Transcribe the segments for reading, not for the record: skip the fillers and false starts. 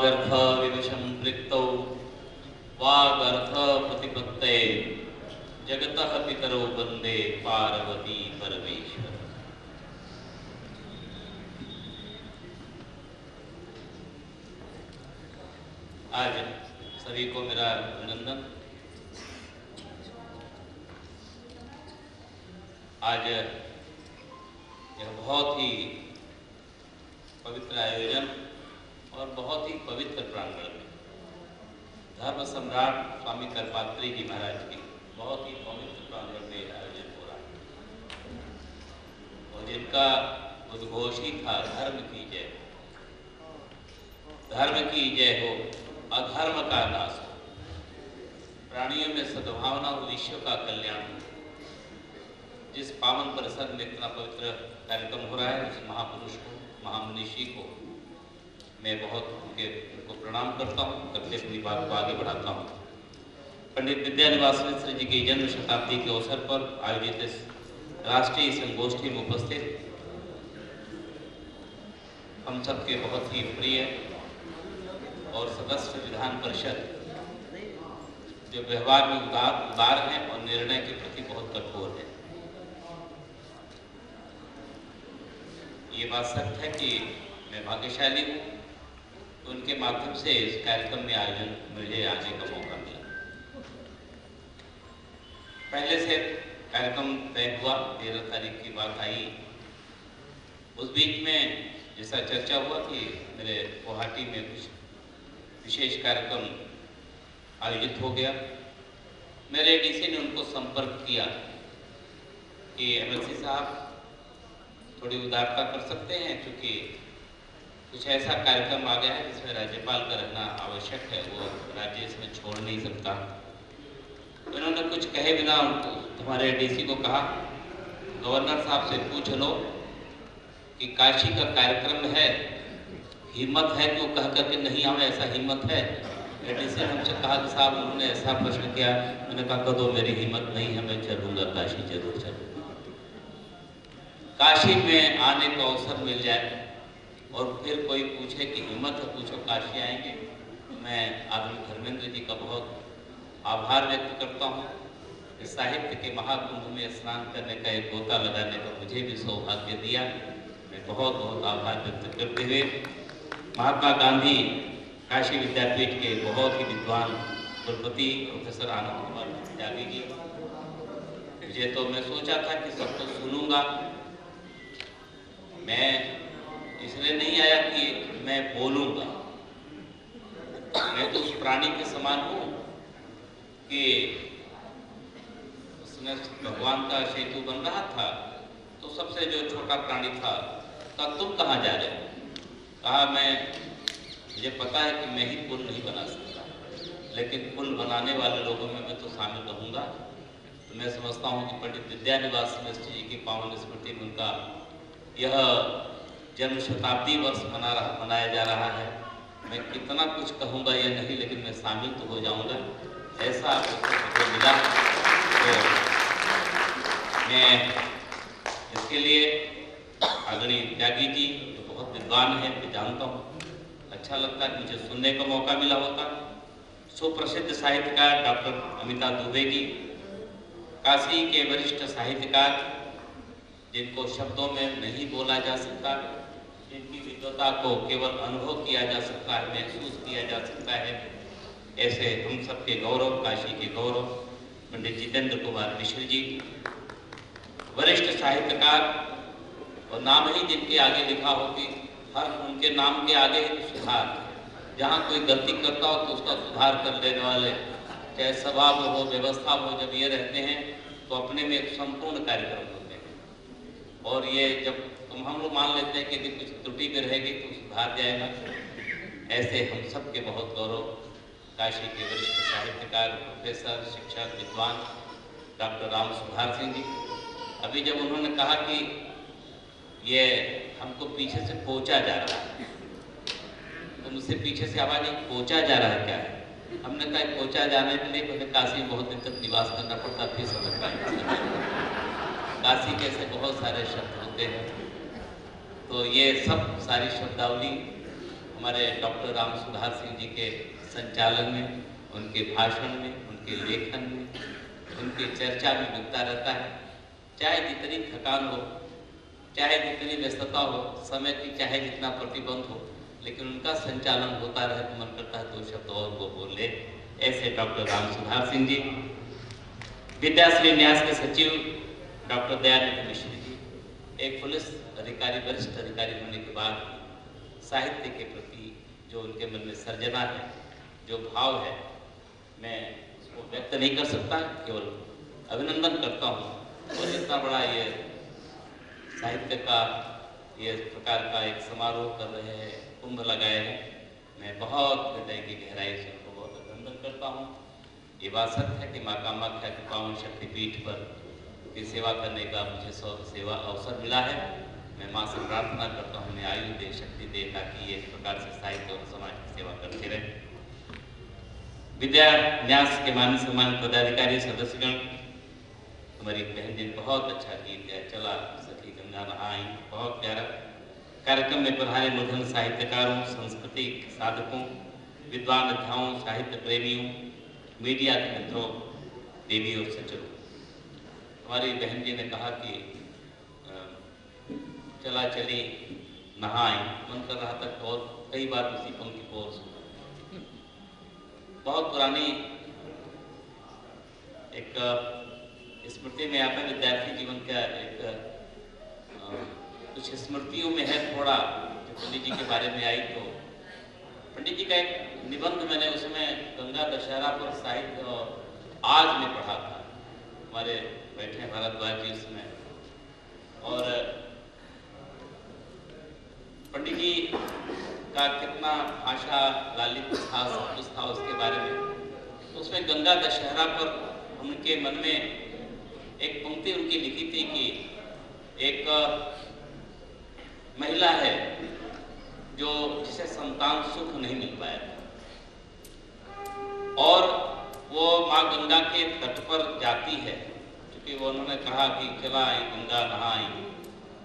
वागर्थ विवशं वृत्तौ वागर्थ प्रतिपत्तये जगतः पितरौ वंदे पार्वती परमेश्वर। आज सभी को मेरा अभिनंदन। आज यह बहुत ही पवित्र आयोजन और बहुत ही पवित्र प्रांगण में धर्म सम्राट स्वामी करपात्री जी महाराज की बहुत ही पवित्र प्रांगण में आयोजन हो रहा है और जिनका उद्घोष ही था धर्म की जय, धर्म की जय हो, अधर्म का नाश हो, प्राणियों में सद्भावना और विश्व का कल्याण हो। जिस पावन परिसर में इतना पवित्र कार्यक्रम हो रहा है, उस महापुरुष को, महामनीषी को मैं बहुत उनको प्रणाम करता हूँ, करके अपनी बात को आगे बढ़ाता हूँ। पंडित विद्यानिवास मिश्र जी की जन्म शताब्दी के अवसर पर आयोजित इस राष्ट्रीय संगोष्ठी में उपस्थित हम सबके बहुत ही प्रिय और सदस्य विधान परिषद जो व्यवहार में उदार हैं और निर्णय के प्रति बहुत कठोर है। ये बात सत्य है कि मैं भाग्यशाली हूँ, तो उनके माध्यम से इस कार्यक्रम में आयोजन मुझे आने का मौका मिला। पहले से कार्यक्रम तय हुआ, 13 तारीख की बात आई। उस बीच में जैसा चर्चा हुआ कि मेरे गुवाहाटी में कुछ विशेष कार्यक्रम आयोजित हो गया। मेरे डीसी ने उनको संपर्क किया कि एमएलसी साहब थोड़ी उदारता कर सकते हैं, क्योंकि कुछ ऐसा कार्यक्रम आ गया है जिसमें राज्यपाल का रहना आवश्यक है, वो राज्य इसमें छोड़ नहीं सकता। उन्होंने कुछ कहे बिना हमारे डीसी को कहा, गवर्नर साहब से पूछ लो कि काशी का कार्यक्रम है, हिम्मत है कि वो कह करके नहीं आवे, ऐसा हिम्मत है? डीसी ने हमसे कहा कि साहब उन्होंने ऐसा प्रश्न किया। मैंने कहा कदो मेरी हिम्मत नहीं है, मैं चलूंगा काशी, जरूर चलूंगा। काशी में आने का अवसर मिल जाए और फिर कोई पूछे कि हिम्मत है, पूछो काशी आएंगे। मैं आदमी धर्मेंद्र जी का बहुत आभार व्यक्त करता हूँ। इस साहित्य के महाकुंभ में स्नान करने का एक गोता लगाने का मुझे भी सौभाग्य दिया। मैं बहुत बहुत आभार व्यक्त करते हुए महात्मा गांधी काशी विद्यापीठ के बहुत ही विद्वान कुलपति प्रोफेसर आनंद कुमार त्यागी जी, मुझे तो मैं सोचा था कि सब तो सुनूंगा, मैं इसलिए नहीं आया कि मैं बोलूंगा। मैं तो उस प्राणी के समान हूँ कि उसने भगवान का सेतु बन रहा था, तो सबसे जो छोटा प्राणी था, कहा तुम कहाँ जा रहे हो? कहा मुझे पता है कि मैं ही पुल नहीं बना सकता, लेकिन पुल बनाने वाले लोगों में मैं तो शामिल रहूंगा। तो मैं समझता हूँ कि पंडित विद्यानिवास मिश्र जी की पावन स्मृति में उनका यह जन्म शताब्दी वर्ष मनाया जा रहा है। मैं कितना कुछ कहूँगा या नहीं, लेकिन मैं शामिल तो हो जाऊँगा, ऐसा मुझे मिला। तो मैं इसके लिए आदरणीय त्यागी जी जो बहुत विद्वान है, मैं जानता हूँ, अच्छा लगता है, मुझे सुनने का मौका मिला होता। सुप्रसिद्ध साहित्यकार डॉक्टर अमिता दुबे जी, काशी के वरिष्ठ साहित्यकार जिनको शब्दों में नहीं बोला जा सकता, जिनकी विद्वता को केवल अनुभव किया जा सकता है, महसूस किया जा सकता है, ऐसे हम सबके गौरव, काशी के गौरव पंडित जितेंद्र कुमार मिश्र जी, वरिष्ठ साहित्यकार, और नाम ही जिनके आगे लिखा हो कि हर उनके नाम के आगे ही सुधार, जहाँ कोई गलती करता हो तो उसका सुधार कर देने वाले, चाहे सभा में हो, व्यवस्था हो, जब ये रहते हैं तो अपने में एक संपूर्ण कार्यक्रम होते हैं। और ये जब हम लोग मान लेते हैं कि यदि कुछ त्रुटि भी रहेगी तो सुधार जाएगा, ऐसे हम सब के बहुत गौरव काशी के वरिष्ठ साहित्यकार, प्रोफेसर, शिक्षक, विद्वान डॉक्टर राम सुधार सिंह जी। अभी जब उन्होंने कहा कि ये हमको पीछे से कोचा जा रहा है, तो मुझसे पीछे से आवाज आई, कोचा जा रहा है क्या है? हमने कहा कोचा जाने के लिए पहले काशी में बहुत दिन तक निवास करना पड़ता, फिर समझ पाएंगे। काशी के ऐसे बहुत सारे शब्द होते हैं, तो ये सब सारी शब्दावली हमारे डॉक्टर राम सुधार सिंह जी के संचालन में, उनके भाषण में, उनके लेखन में, उनकी चर्चा में मिलता रहता है। चाहे जितनी थकान हो, चाहे जितनी व्यस्तता हो, समय की चाहे जितना प्रतिबंध हो, लेकिन उनका संचालन होता रहे तो मन करता है दो शब्द और वो बोल ले। ऐसे डॉक्टर राम सुधार सिंह जी, विद्याश्री न्यास के सचिव डॉक्टर दयानंद मिश्र जी, एक पुलिस अधिकारी, वरिष्ठ अधिकारी होने के बाद साहित्य के प्रति जो उनके मन में सर्जना है, जो भाव है, मैं उसको व्यक्त नहीं कर सकता, केवल अभिनंदन करता हूँ। और इतना बड़ा ये साहित्य का ये प्रकार का एक समारोह कर रहे हैं, कुंभ लगाए हैं, मैं बहुत हृदय की गहराई से उनको बहुत अभिनंदन करता हूँ। ये बात सत्य है कि माँ कामाख्या के पावन शक्तिपीठ पर की सेवा करने का मुझे सेवा अवसर मिला है। मैं माँ से प्रार्थना करता हूँ, मैं आयु दे, शक्ति दे, ताकि ये इस प्रकार से साहित्य और समाज की सेवा करते रहे। विद्या न्यास के मान सम्मान पदाधिकारी सदस्यगण, हमारी बहन जी ने बहुत अच्छा गीत गाया, चला सखी गंगा नहाई, बहुत प्यारा। कार्यक्रम में पधारे मुधन साहित्यकारों, सांस्कृतिक साधकों, विद्वान अध्याओं, साहित्य प्रेमियों, मीडिया के मित्रों, देवी और सज्जनों। हमारी बहन जी ने कहा कि चला चली नहाई, मन कर रहा था और कई बार उसी पंक्ति को और सुना। बहुत पुरानी एक स्मृति में आता है, विद्यार्थी जीवन का एक कुछ स्मृतियों में है थोड़ा, जो पंडित जी के बारे में आई। तो पंडित जी का एक निबंध मैंने उसमें गंगा दशहरा पर साहित्य और आज में पढ़ा था। हमारे बैठे हैं भारद्वाज जी उसमें, और पंडित जी का कितना भाषा लालित्य था, सब कुछ था उसके बारे में। तो उसमें गंगा दशहरा पर उनके मन में एक पंक्ति उनकी लिखी थी कि एक महिला है जो जिसे संतान सुख नहीं मिल पाया और वो माँ गंगा के तट पर जाती है, क्योंकि वो उन्होंने कहा कि चला आई गंगा नहाई।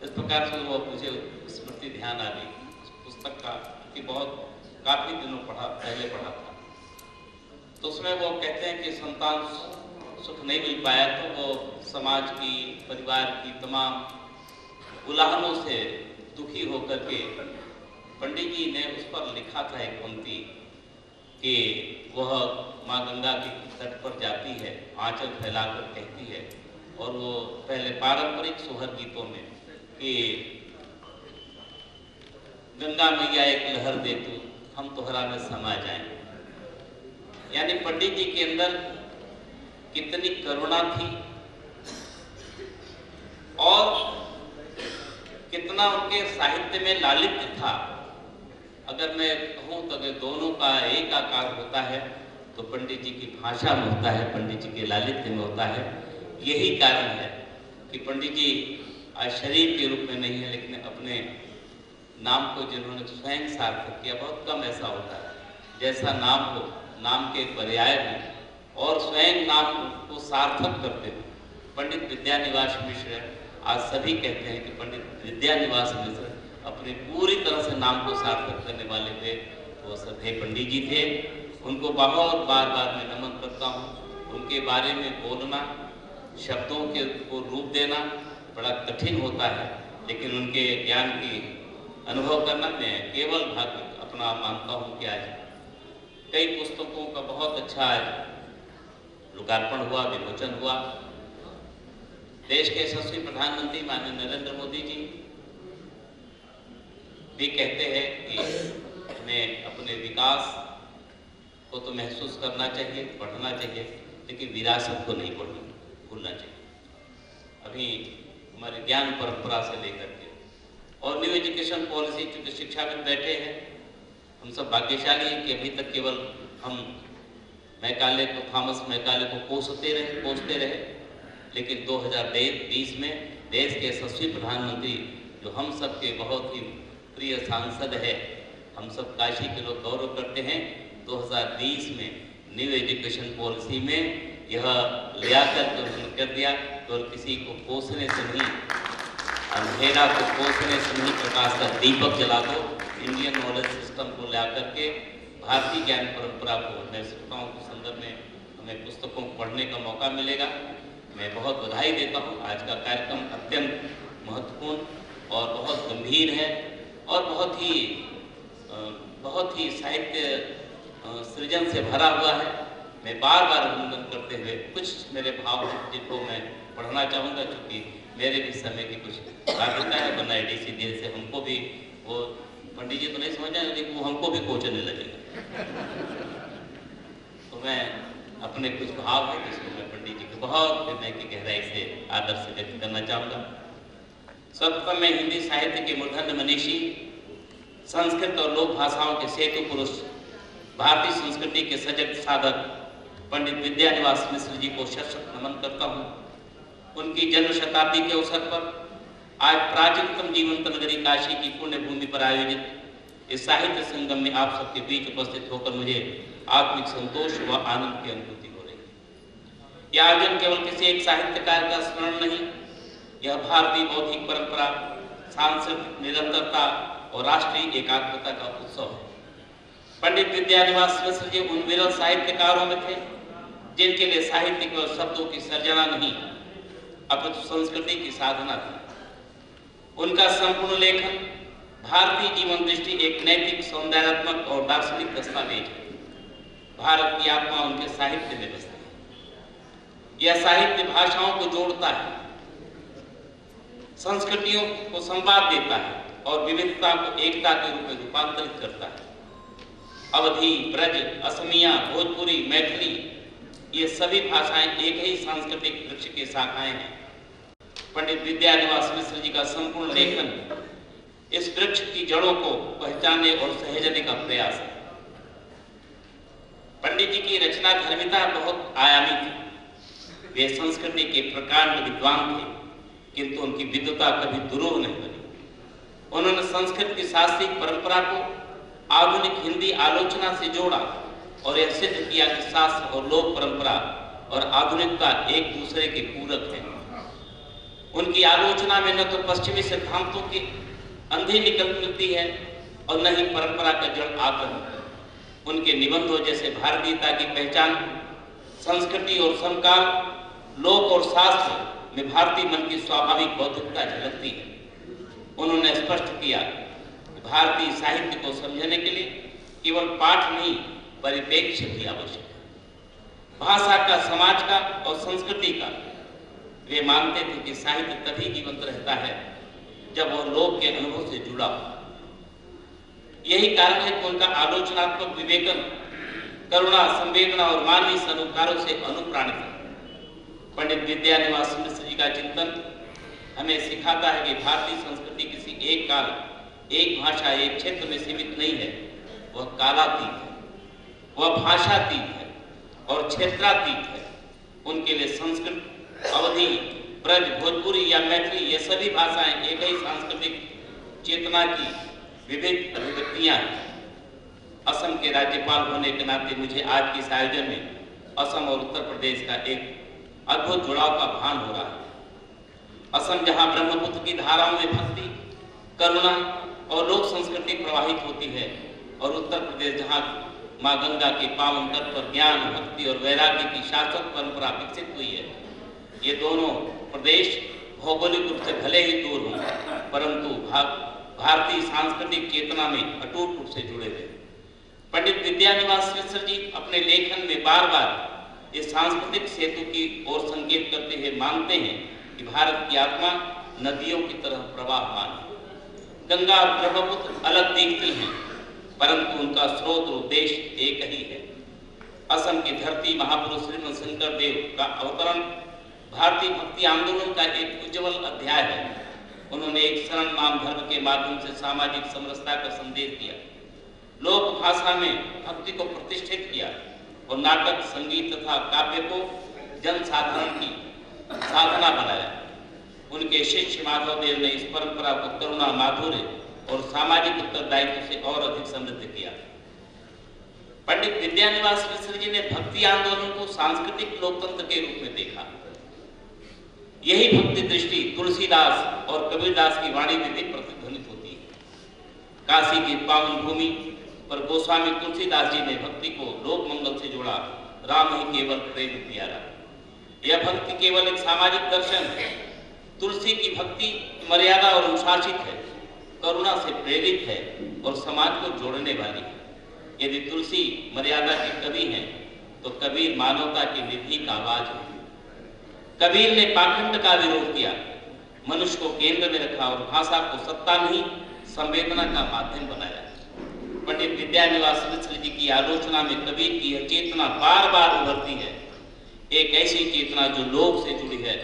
इस प्रकार से वो मुझे स्मृति ध्यान आ गई उस पुस्तक का, कि बहुत काफी दिनों पहले पढ़ा था। तो उसमें वो कहते हैं कि संतान सुख नहीं मिल पाया तो वो समाज की, परिवार की तमाम उलाहनों से दुखी होकर के पंडित जी ने उस पर लिखा था एक पंक्ति कि वह माँ गंगा के तट पर जाती है, आंचल फैलाकर कहती है, और वो पहले पारंपरिक सोहर गीतों में कि गंगा मैया एक लहर दे तू, हम तोहरा में समा जाएं। यानी पंडित जी के अंदर कितनी करुणा थी और कितना उनके साहित्य में लालित्य था। अगर मैं कहूँ तो अगर दोनों का एक आकार होता है तो पंडित जी की भाषा में होता है, पंडित जी के लालित्य में होता है। यही कारण है कि पंडित जी आज शरीर के रूप में नहीं है, लेकिन अपने नाम को जिन्होंने स्वयं सार्थक किया, बहुत कम ऐसा होता है जैसा नाम हो, नाम के पर्याय हो और स्वयं नाम को सार्थक करते हो। पंडित विद्यानिवास मिश्र, आज सभी कहते हैं कि पंडित विद्यानिवास मिश्र अपने पूरी तरह से नाम को सार्थक करने वाले थे, वो सधे पंडित जी थे। उनको बहुत बार बार मैं नमन करता हूँ। उनके बारे में बोलना, शब्दों के को रूप देना बड़ा कठिन होता है, लेकिन उनके ज्ञान की अनुभव करना मैं केवल भाग्य अपना मानता हूँ कि आज कई पुस्तकों का बहुत अच्छा लोकार्पण हुआ, विमोचन हुआ। देश के यशस्वी प्रधानमंत्री माननीय नरेंद्र मोदी जी भी कहते हैं कि हमें अपने विकास को तो महसूस करना चाहिए, बढ़ना चाहिए, लेकिन विरासत को नहीं भूलना चाहिए। अभी हमारे ज्ञान परंपरा से लेकर के और न्यू एजुकेशन पॉलिसी, चूंकि शिक्षाविद बैठे हैं, हम सब भाग्यशाली हैं कि अभी तक केवल हम मैकाले को, थॉमस मैकाले को कोसते रहे, लेकिन 2020 में देश के यशस्वी प्रधानमंत्री जो हम सब के बहुत ही प्रिय सांसद है, हम सब काशी के लोग गौरव करते हैं, 2020 में न्यू एजुकेशन पॉलिसी में यह लिया कर दिया तो किसी को कोसने से नहीं, अंधेरा को कोसने से नहीं, प्रकाश का दीपक जला दो। इंडियन नॉलेज सिस्टम को ला करके भारतीय ज्ञान परंपरा को नैतिकताओं के संदर्भ में हमें पुस्तकों को पढ़ने का मौका मिलेगा। मैं बहुत बधाई देता हूँ। आज का कार्यक्रम अत्यंत महत्वपूर्ण और बहुत गंभीर है और बहुत ही साहित्य सृजन से भरा हुआ है। मैं बार बार अभिनंदन करते हुए कुछ मेरे भाव जिनको मैं पढ़ना चाहूँगा, क्योंकि मेरे भी समय की कुछ आवश्यकता है, वरना एडीसी देर से हमको भी वो पंडित जी तो नहीं समझ जाए, लेकिन वो हमको भी कोचने लगेगा। तो मैं अपने कुछ भाव है जिसको मैं पंडित जी को बहुत हृदय की गहराई से आदर से व्यक्त करना चाहूँगा। सर्वप्रथम मैं हिंदी साहित्य के मूर्धन्य मनीषी, संस्कृत और लोक भाषाओं के सेतु पुरुष, भारतीय संस्कृति के सजग साधक पंडित विद्यानिवास मिश्र जी को शत नमन करता हूँ। उनकी जन्म शताब्दी के अवसर पर आज प्राचीनतम जीवंत नगरी काशी की पुण्य भूमि पर आयोजित इस साहित्य संगम में आप सबके बीच उपस्थित होकर मुझे आत्मिक संतोष व आनंद की अनुभूति हो रही है। यह आयोजन केवल किसी एक साहित्यकार का स्मरण नहीं, यह भारतीय बौद्धिक परंपरा, सांस्कृतिक निरंतरता और राष्ट्रीय एकात्मता का उत्सव है। पंडित विद्यानिवास मिश्र जी उन विरल साहित्यकारों में थे जिनके लिए साहित्य केवल शब्दों की सर्जना नहीं अपितु संस्कृति की साधना थी। उनका संपूर्ण लेखन भारतीय जीवन दृष्टि एक नैतिक, सौंदर्यात्मक और दार्शनिक दस्तावेज है। भारत की आत्मा उनके साहित्य में बसती है। यह साहित्य भाषाओं को जोड़ता है, संस्कृतियों को संवाद देता है और विविधता को एकता के रूप में रूपांतरित करता है। अवधी, ब्रज, असमिया, भोजपुरी, मैथिली, ये सभी भाषाएं एक ही सांस्कृतिक वृक्ष के शाखाएं हैं। पंडित विद्यानिवास मिश्र जी का संपूर्ण लेखन इस वृक्ष की जड़ों को पहचानने और सहेजने का प्रयास है। पंडित जी की रचना धर्मिता बहुत आयामी थी। वे संस्कृति के प्रकांड विद्वान थे, किंतु उनकी विद्वता कभी दुरूह नहीं बनी। उन्होंने संस्कृत की शास्त्रीय परंपरा को आधुनिक हिंदी आलोचना से जोड़ा और यह सिद्ध किया कि शास्त्र और लोक परंपरा और आधुनिकता एक दूसरे के पूरक हैं। उनकी आलोचना में न तो पश्चिमी सिद्धांतों की अंधी निकल मिलती है और न ही परंपरा का जड़ आकलन। उनके निबंधों जैसे भारतीयता की पहचान, संस्कृति और समकाल, लोक और शास्त्र में भारतीय मन की स्वाभाविक बौद्धिकता झलकती है। उन्होंने स्पष्ट किया कि भारतीय साहित्य को समझने के लिए केवल पाठ नहीं, परिप्रेक्ष्य भी आवश्यक है, भाषा का, समाज का और संस्कृति का। वे मानते थे कि साहित्य तभी जीवंत रहता है जब वह लोक के अनुभव से जुड़ा हो। यही कारण है कि उनका आलोचनात्मक विवेकन करुणा, संवेदना और मानवीय सरोकारों से अनुप्राणित है। पंडित विद्यानिवास मिश्र जी का चिंतन हमें सिखाता है कि भारतीय संस्कृति किसी एक काल, एक भाषा, एक क्षेत्र में सीमित नहीं है। वह कालातीत है, वह भाषातीत है और क्षेत्रातीत है। उनके लिए संस्कृत, अवधी, ब्रज, भोजपुरी या मैथिली, ये सभी भाषाएं एक ही सांस्कृतिक चेतना की विविध अभिव्यक्तियां हैं। असम के राज्यपाल होने के नाते मुझे आज के इस आयोजन में असम और उत्तर प्रदेश का एक अद्भुत जुड़ाव का भान हो रहा है। असम जहां ब्रह्मपुत्र की धाराओं में भक्ति, करुणा और लोक संस्कृति प्रवाहित होती है, और उत्तर प्रदेश जहां मां गंगा के पावन तट पर ज्ञान, भक्ति और वैराग्य की शाश्वत परंपरा विकसित हुई है। ये दोनों प्रदेश भौगोलिक रूप से भले ही दूर हों, परंतु भारतीय सांस्कृतिक चेतना में अटूट रूप से जुड़े हुए। पंडित विद्यानिवास मिश्र जी अपने लेखन में बार बार इस सांस्कृतिक सेतु की ओर संकेत करते हुए मानते हैं कि भारत की आत्मा नदियों की तरह प्रवाहमान है। गंगा और ब्रह्मपुत्र अलग दिखती हैं, परंतु उनका स्रोत और उद्देश्य एक ही है। असम की धरती महापुरुष श्रीमंत शंकर देव का अवतरण भारतीय भक्ति आंदोलन का एक उज्जवल अध्याय है। उन्होंने एक शरण नाम धर्म के माध्यम से सामाजिक समरसता का संदेश दिया, लोक भाषा में भक्ति को प्रतिष्ठित किया और नाटक, संगीत तथा काव्य को जन साधारण की साधना बनाया। उनके शिष्य माधव देव ने इस परंपरा को करुणा, माधुर्य और सामाजिक उत्तरदायित्व से और अधिक समृद्ध किया। पंडित विद्यानिवास मिश्र जी ने भक्ति आंदोलन को सांस्कृतिक लोकतंत्र के रूप में देखा। यही भक्ति दृष्टि तुलसीदास और कबीरदास की वाणी में भी प्रतिध्वनित होती है। काशी की पावन भूमि पर गोस्वामी तुलसीदास जी ने भक्ति को लोक मंगल से जोड़ा। राम ही केवल प्रेम प्यारा। यह भक्ति केवल एक सामाजिक दर्शन है। तुलसी की भक्ति मर्यादा और अनुशासित है, करुणा से प्रेरित है और समाज को जोड़ने वाली है। यदि तुलसी मर्यादा के कवि हैं तो कबीर मानवता की निधि का आवाज है। कबीर ने पाखंड का विरोध किया, मनुष्य को केंद्र में रखा और भाषा को सत्ता नहीं संवेदना का माध्यम बनाया। पंडित विद्यानिवास मिश्र जी की आलोचना में कबीर की यह चेतना बार बार उभरती है, एक ऐसी चेतना जो लोक से जुड़ी है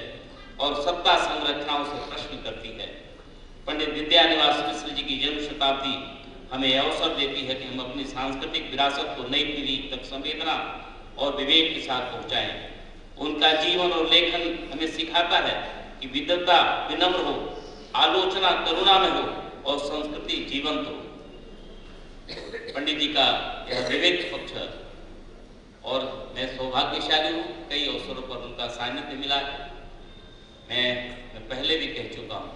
और सत्ता संरचनाओं से प्रश्न करती है। पंडित विद्यानिवास मिश्र जी की जन्म शताब्दी हमें अवसर देती है कि हम अपनी सांस्कृतिक विरासत को नई पीढ़ी तक संवेदना और विवेक के साथ पहुंचाएं। उनका जीवन और लेखन हमें सिखाता है कि विद्वता विनम्र हो, आलोचना करुणा में हो और संस्कृति जीवंत हो। पंडित जी का यह विवेक पक्ष और मैं सौभाग्यशाली हूँ, कई अवसरों पर उनका सानिध्य मिला है। मैं पहले भी कह चुका हूँ,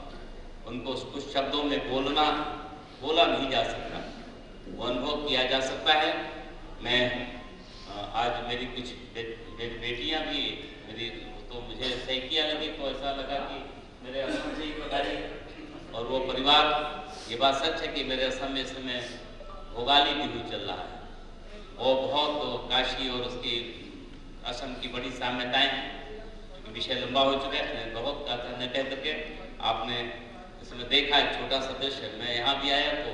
उनको कुछ शब्दों में बोला नहीं जा सकता, वो अनुभव किया जा सकता है। मैं आज मेरी कुछ बेटियां भी मेरी तो मुझे सैकिया लगी तो ऐसा लगा कि मेरे असम से ही पधारी और वो परिवार। ये बात सच है कि मेरे असम में इस समय भोगाली बिहू चल रहा है और बहुत काशी और उसकी असम की बड़ी साम्यताएं हैं। विषय लंबा हो चुका है, मैं बहुत न कह सके। आपने इसमें देखा है छोटा सा दृश्य। मैं यहाँ भी आया तो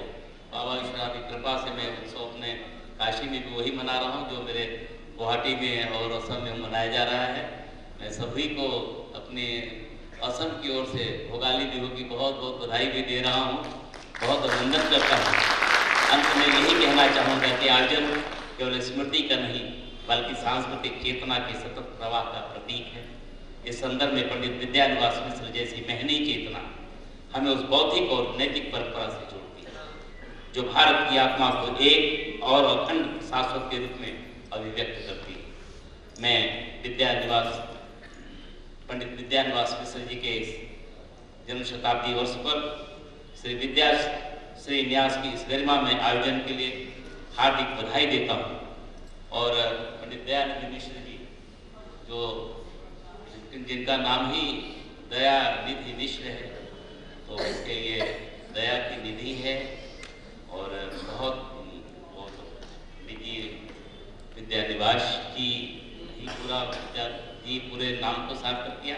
बाबा ईश्वरा की कृपा से मैं उत्सव अपने काशी में भी वही मना रहा हूँ जो मेरे गुवाहाटी में और असम में मनाया जा रहा है। मैं सभी को अपने असम की ओर से भोगाली बिहू की बहुत बहुत बधाई भी दे रहा हूँ, बहुत अभिनंदन करता हूँ। अंत में यही कहना चाहूँगा कि आयोजन केवल स्मृति का नहीं बल्कि सांस्कृतिक चेतना के सतत प्रवाह का प्रतीक है। इस संदर्भ में पंडित विद्यानिवास मिश्र जैसी महनीय चेतना हमें उस बौद्धिक और नैतिक परंपरा से जोड़ती है जो भारत की आत्मा को एक और अखंड शाश्वत के रूप में अभिव्यक्त करती है। मैं पंडित विद्यानिवास मिश्र जी के जन्म शताब्दी वर्ष पर श्री न्यास की इस गरिमा में आयोजन के लिए हार्दिक बधाई देता हूँ। और पंडित दयानिधि मिश्र जी जो जिनका नाम ही दयानिधि मिश्र है तो उसके लिए दया की निधि है और बहुत विद्यानिवास की ही पूरे नाम को सार्थक किया।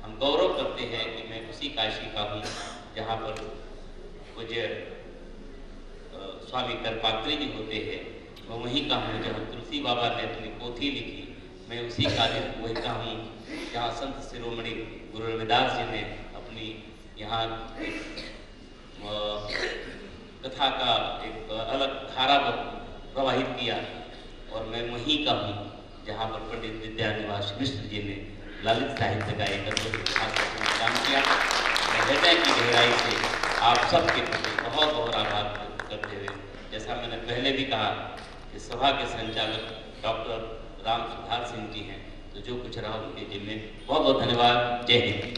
हम गौरव करते हैं कि मैं उसी काशी का हूँ जहाँ पर पूज्य स्वामी करपात्री जी होते हैं। मैं वहीं का हूँ जहाँ तुलसी बाबा ने अपनी पोथी लिखी। मैं उसी कार्य वहीं का हूँ जहाँ संत शिरोमणि गुरु रविदास जी ने अपनी यहाँ कथा का एक अलग धारा प्रवाहित किया। और मैं वहीं का हूँ जहाँ पर पंडित विद्यानिवास मिश्र जी ने ललित साहित्य का एक अद्भुत काम किया। मैं हृदय की गहराई से आप सबके प्रति बहुत बहुत आभार करते हुए, जैसा मैंने पहले भी कहा कि सभा के संचालक डॉक्टर राम सुधार सिंह जी हैं, तो जो कुछ रहा उनके जिम्मे बहुत बहुत धन्यवाद। जय हिंद।